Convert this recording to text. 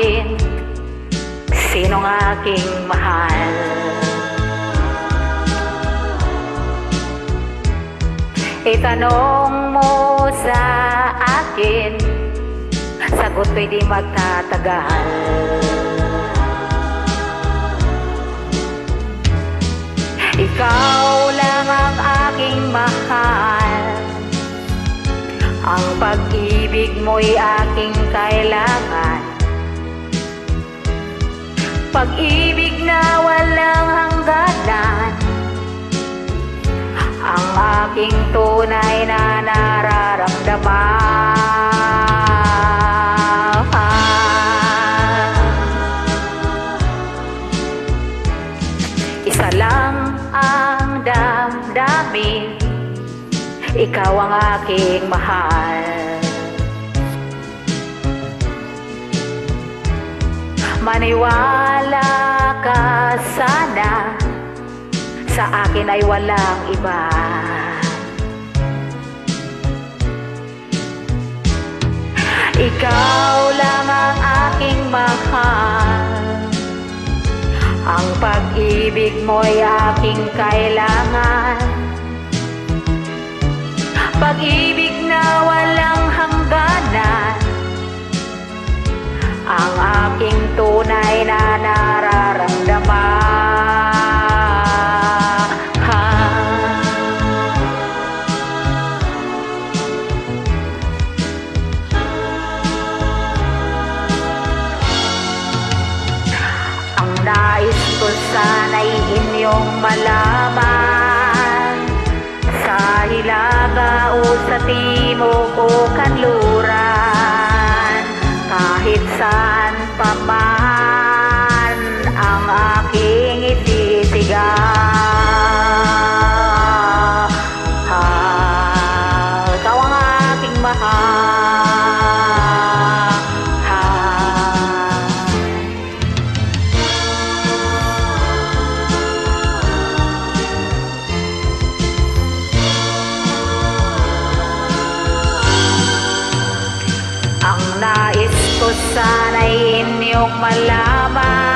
akin, sinong aking mahal? Itanong mo sa akin, sagot ko'y di magtatagal. Ikaw lang ang aking mahal, ang pag-ibig mo'y aking kailangan. Pag-ibig na walang hangganan, ang aking tunay na nararamdaman. Isa lang ang damdamin, ikaw ang aking mahal. Maniwala ka sana, sa akin ay walang iba. Ikaw lang ang aking mahal, ang pag-ibig mo'y aking kailangan. Pag-ibig na walang hangganan, ang aking tunay na nararamdaman. Ang nais ko sana'y inyong malaman, sa hilaga o sa timog o kanluran, kahit saan pa man ang aking ititigan. Ikaw ang aking mahal. Ang nais ko sana'y inyong malaman,